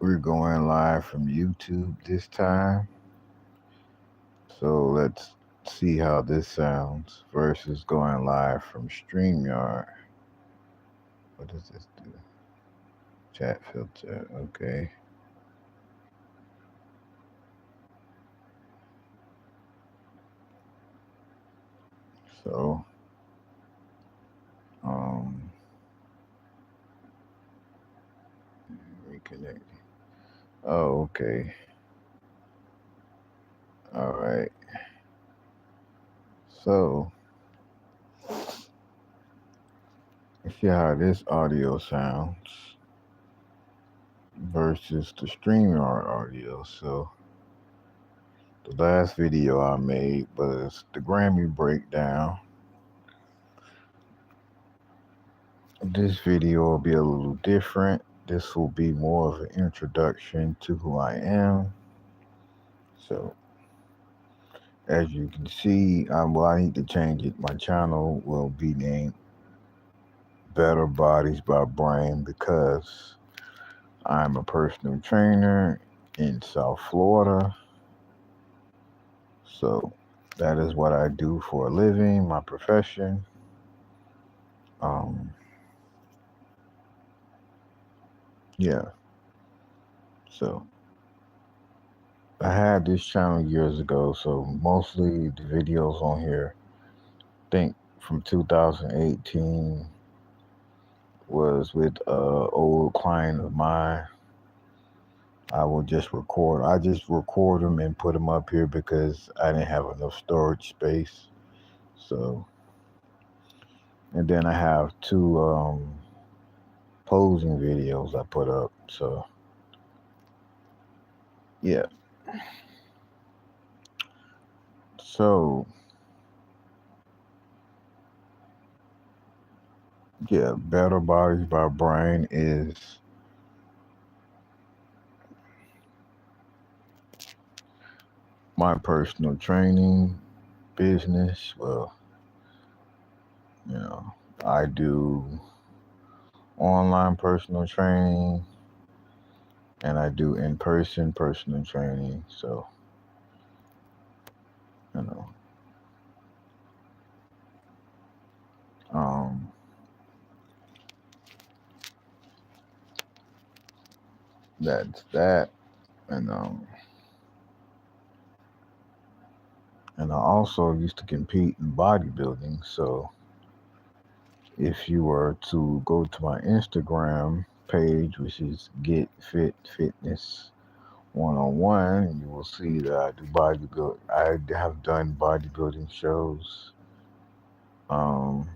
We're going live from YouTube this time. So let's see how this sounds versus going live from StreamYard. What does this do? Chat filter. Okay. So, um, reconnect. Oh, okay. All right. So, let's see how this audio sounds versus the StreamYard audio. So, the last video I made was the Grammy breakdown. This video will be a little different. This will be more of an introduction to who I am. So, as you can see, I need to change it. My channel will be named Better Bodies by Brain because I'm a personal trainer in South Florida. So, that is what I do for a living, my profession. Um, yeah. So, I had this channel years ago, so mostly the videos on here, think from 2018, was with old client of mine. I will just record. I just record them and put them up here because I didn't have enough storage space. So, and then I have two posing videos I put up. So, yeah. So, yeah, Better Bodies by Brain is my personal training business. Well, you know, I do online personal training and I do in person personal training. So, you know, um, that's that. And, and I also used to compete in bodybuilding. So, if you were to go to my Instagram page, which is Get Fit Fitness 101, you will see that I do bodybuild. I have done bodybuilding shows. Um,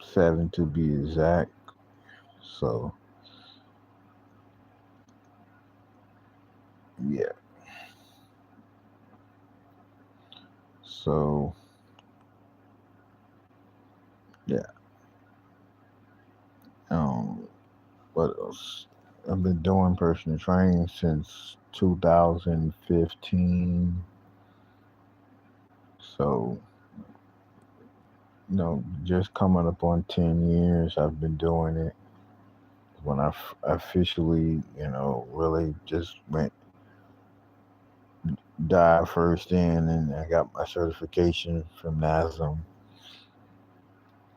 7 to be exact. So, yeah. So, yeah. Um, what else? I've been doing personal training since 2015. So, just coming up on 10 years, I've been doing it. When I officially, really just went dive first in, and I got my certification from NASM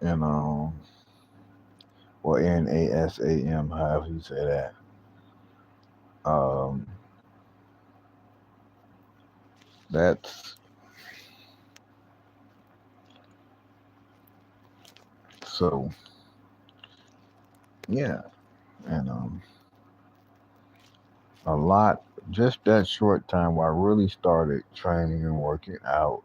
and or NASAM, however you say that. Um, that's so yeah, and a lot. Just that short time where I really started training and working out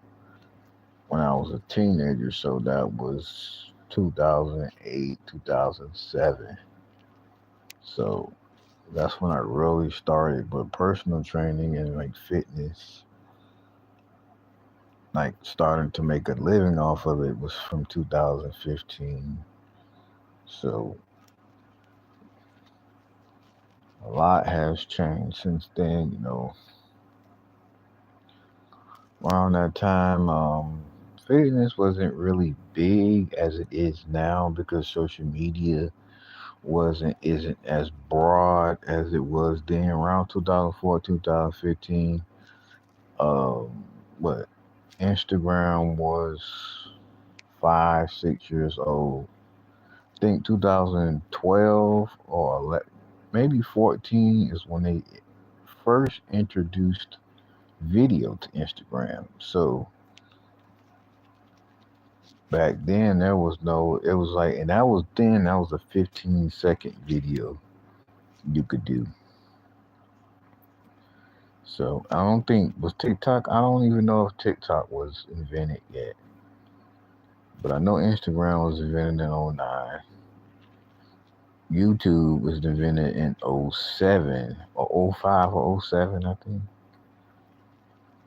when I was a teenager. So that was 2008, 2007. So that's when I really started. But personal training and like fitness, like starting to make a living off of it, was from 2015. So a lot has changed since then. Around that time, fitness wasn't really big as it is now because social media isn't as broad as it was then around 2004, 2015. But Instagram was 5, 6 years old. I think 2012 or maybe 14 is when they first introduced video to Instagram. So back then there was no, it was like, and that was then, that was a 15-second video you could do. So I don't think, was TikTok, I don't even know if TikTok was invented yet. But I know Instagram was invented in 2009. YouTube was invented in 2007 or 2005 or 2007, I think.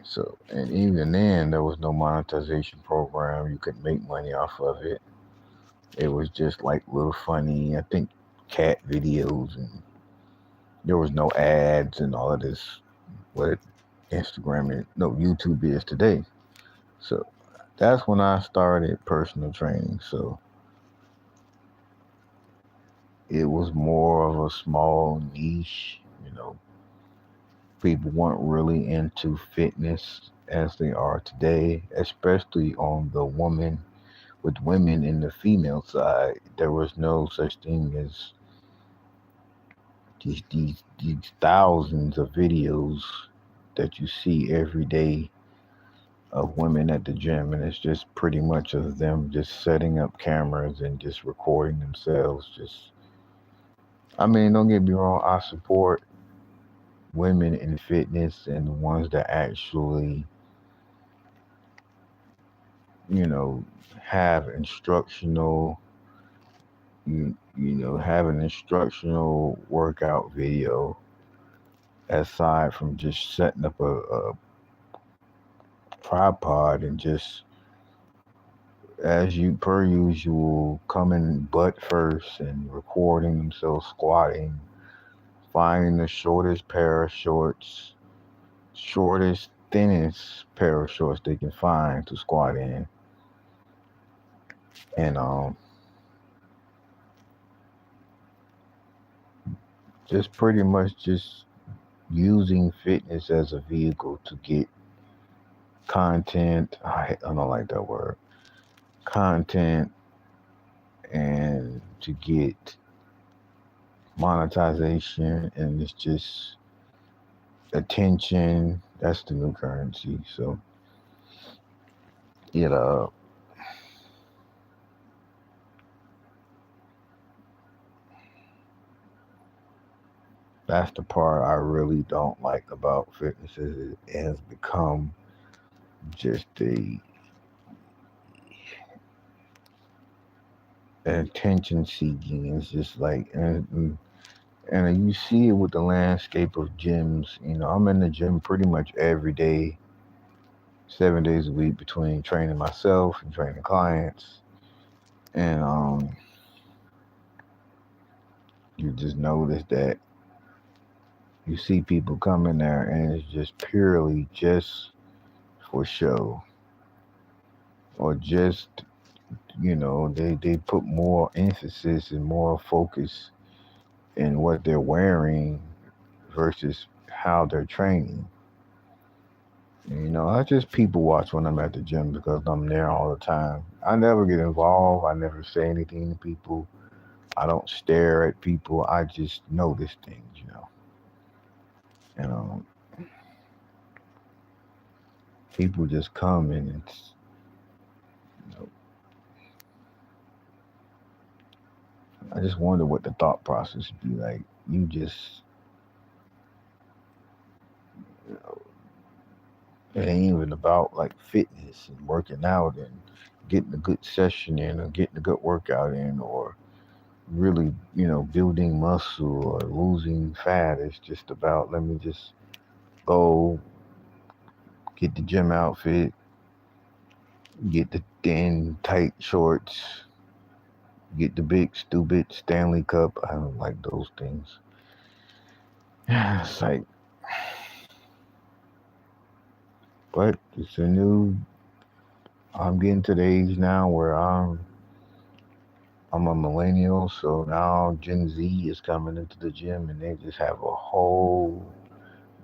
So, and even then, there was no monetization program. You couldn't make money off of it. It was just like little funny, I think, cat videos, and there was no ads and all of this, what Instagram is, no, YouTube is today. So that's when I started personal training. So it was more of a small niche, people weren't really into fitness as they are today, especially on the woman, with women in the female side. There was no such thing as these thousands of videos that you see every day of women at the gym, and it's just pretty much of them just setting up cameras and just recording themselves. Just, I mean, don't get me wrong, I support women in fitness and the ones that actually, you know, have instructional, have an instructional workout video aside from just setting up a tripod and just, as you per usual, coming butt first and recording themselves squatting, finding the shortest pair of shorts, shortest, thinnest pair of shorts they can find to squat in. And just pretty much just using fitness as a vehicle to get content. I don't like that word. Content, and to get monetization, and it's just attention. That's the new currency. So, you know, that's the part I really don't like about fitness, is it has become just an attention seeking. It's just like, and you see it with the landscape of gyms. I'm in the gym pretty much every day, 7 days a week, between training myself and training clients. And you just notice that you see people come in there and it's just purely just for show, or just, they put more emphasis and more focus in what they're wearing versus how they're training. I just people watch when I'm at the gym because I'm there all the time. I never get involved. I never say anything to people. I don't stare at people. I just notice things. And people just come and it's, I just wonder what the thought process would be like. You just, it ain't even about like fitness and working out and getting a good session in or getting a good workout in, or really, building muscle or losing fat. It's just about, let me just go get the gym outfit, get the thin, tight shorts, get the big, stupid Stanley Cup. I don't like those things. It's like, but it's I'm getting to the age now where I'm a millennial, so now Gen Z is coming into the gym and they just have a whole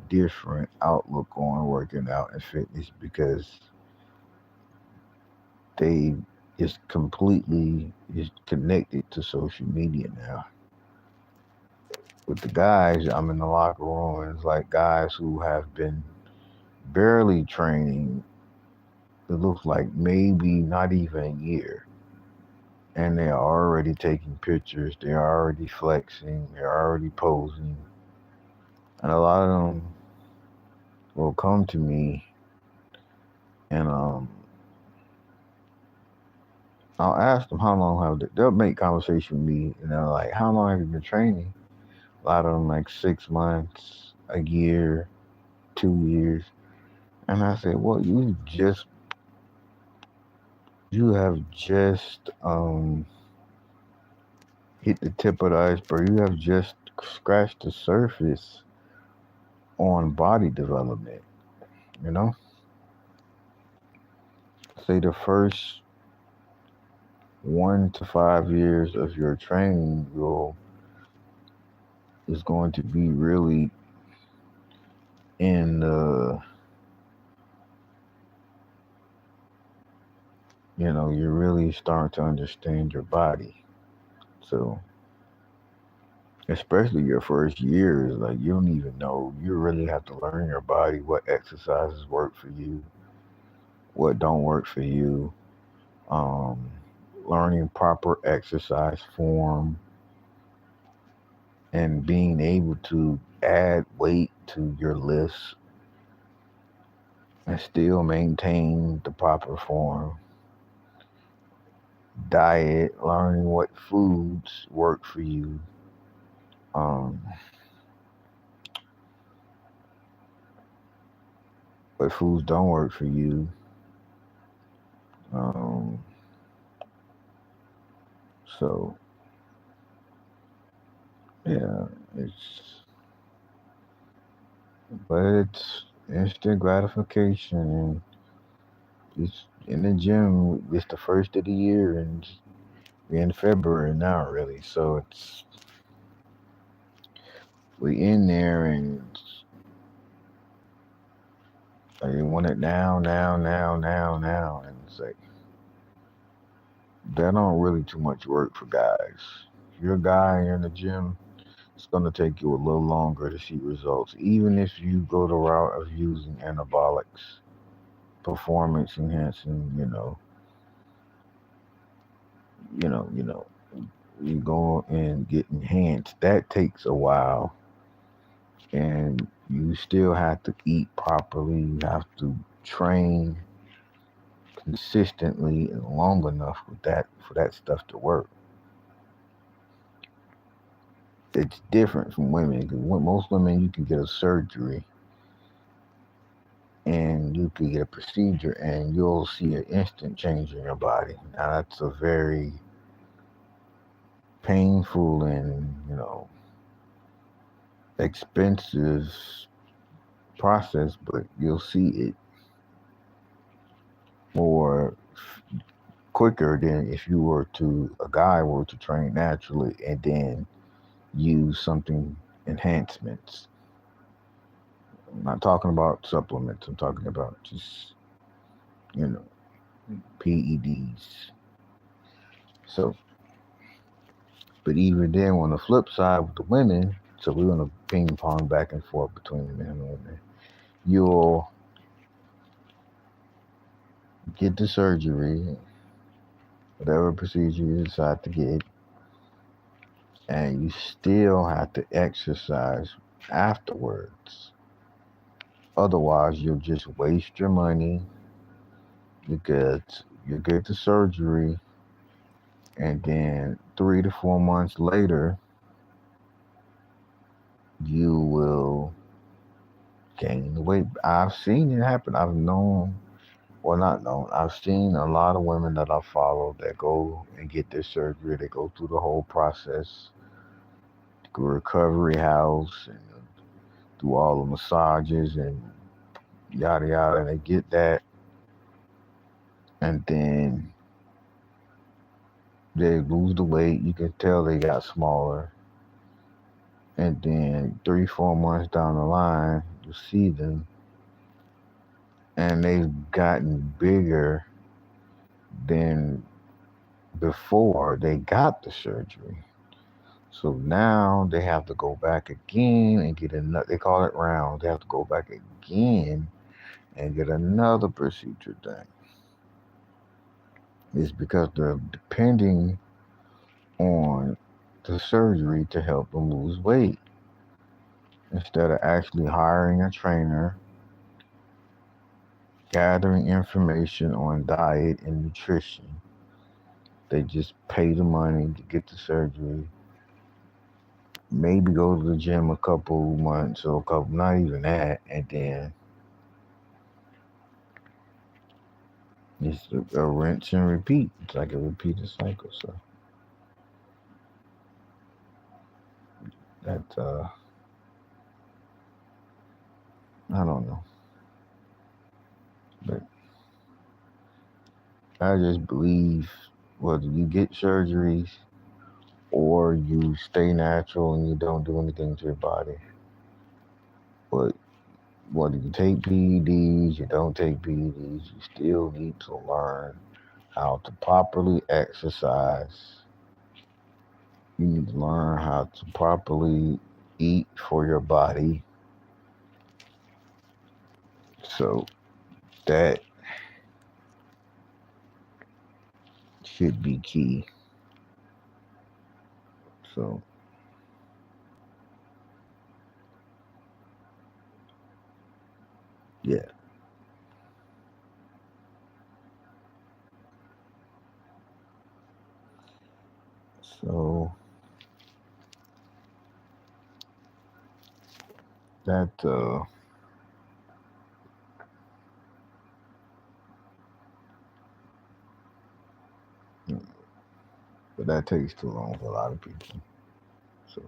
different outlook on working out and fitness because they is completely is connected to social media now. With the guys, I'm in the locker room and it's like guys who have been barely training, it looks like maybe not even a year. And they're already taking pictures, they're already flexing, they're already posing. And a lot of them will come to me and I'll ask them how long have they'll make conversation with me and they're like, how long have you been training? A lot of them like 6 months, a year, 2 years. And I said, well, you have just hit the tip of the iceberg. You have just scratched the surface on body development, you know? Say the first 1 to 5 years of your training will is going to be really in the you're really starting to understand your body. So especially your first years, like you don't even know. You really have to learn your body, what exercises work for you, what don't work for you. Um, Learning proper exercise form and being able to add weight to your list and still maintain the proper form. Diet, learning what foods work for you. Um, what foods don't work for you. Um, so yeah, it's but it's instant gratification and it's in the gym. It's the first of the year and we're in February now, really. So we in there and they want it now, now, now, now, now, and it's like that don't really too much work for guys. If you're a guy and you're in the gym, it's gonna take you a little longer to see results, even if you go the route of using anabolics, performance enhancing. You know, you know, you go and get enhanced. That takes a while, and you still have to eat properly. You have to train consistently and long enough with that for that stuff to work. It's different from women because most women you can get a surgery and you can get a procedure and you'll see an instant change in your body. Now that's a very painful and expensive process, but you'll see it more quicker than if you were to a guy were to train naturally and then use something enhancements. I'm not talking about supplements. I'm talking about just you know PEDs. So, but even then, on the flip side with the women, so we're gonna ping pong back and forth between the men and women. You'll get the surgery, whatever procedure you decide to get, and you still have to exercise afterwards. Otherwise, you'll just waste your money because you get the surgery, and then 3 to 4 months later, you will gain the weight. I've seen it happen. I've known, well, not known. I've seen a lot of women that I follow that go and get their surgery. They go through the whole process, recovery house, and do all the massages and yada yada. And they get that, and then They lose the weight. You can tell they got smaller. And then 3, 4 months down the line, you see them and they've gotten bigger than before they got the surgery. So now they have to go back again and get another, they call it round. They have to go back again and get another procedure done. It's because they're depending on the surgery to help them lose weight instead of actually hiring a trainer, gathering information on diet and nutrition. They just pay the money to get the surgery, maybe go to the gym a couple months or a couple, not even that, and then it's a rinse and repeat. It's like a repeated cycle. So that I don't know, but I just believe whether you get surgeries or you stay natural and you don't do anything to your body, but whether you take PEDs, you don't take PEDs, you still need to learn how to properly exercise. You need to learn how to properly eat for your body. So that should be key. So yeah. So that but that takes too long for a lot of people. So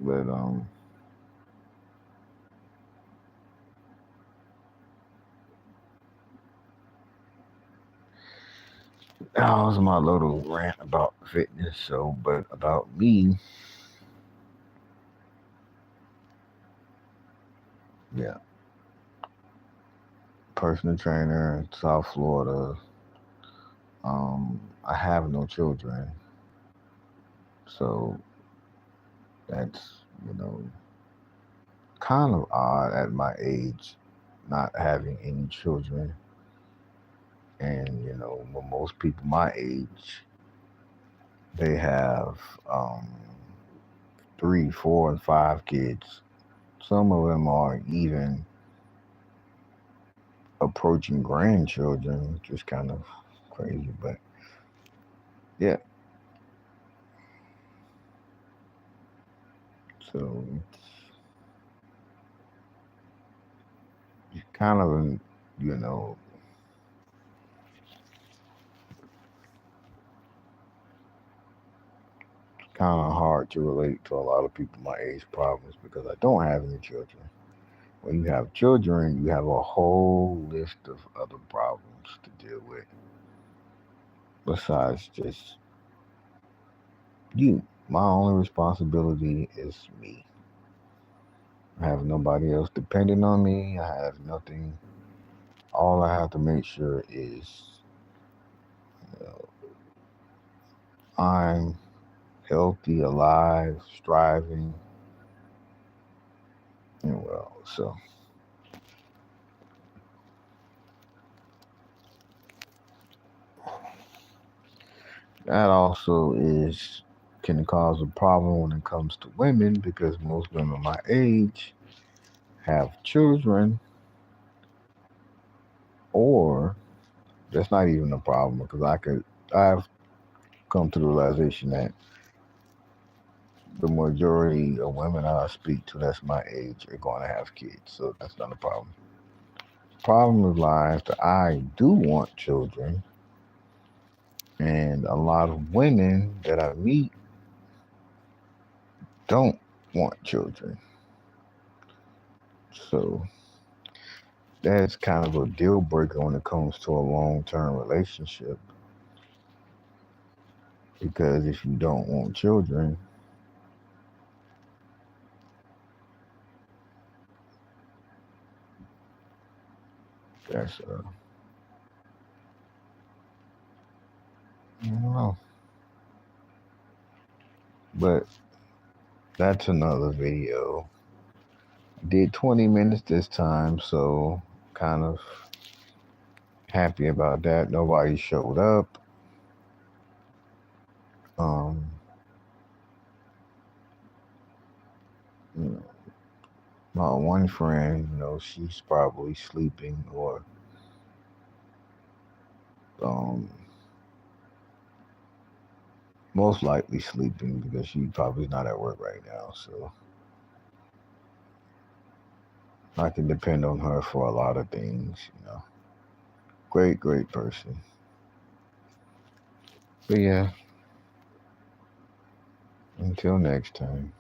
but that was my little rant about fitness. So but about me, yeah, personal trainer in South Florida. I have no children, so that's kind of odd at my age, not having any children. And when most people my age, they have um, 3, 4, and 5 kids. Some of them are even approaching grandchildren, which is kind of crazy. But yeah, so it's kind of you know kind of hard to relate to a lot of people my age problems because I don't have any children. When you have children, you have a whole list of other problems to deal with besides just you. My only responsibility is me. I have nobody else depending on me. I have nothing. All I have to make sure is I'm healthy, alive, striving, and well. So that also is can cause a problem when it comes to women because most women my age have children, or that's not even a problem because I've come to the realization that the majority of women I speak to that's my age are going to have kids, so that's not a problem. Problem lies that I do want children, and a lot of women that I meet don't want children. So that's kind of a deal breaker when it comes to a long term relationship Because if you don't want children, that's I don't know. But that's another video. Did 20 minutes this time, so kind of happy about that. Nobody showed up. Um, you know, my one friend, she's probably sleeping or um, most likely sleeping because she probably not at work right now. So I can depend on her for a lot of things. Great, great person. But yeah, until next time.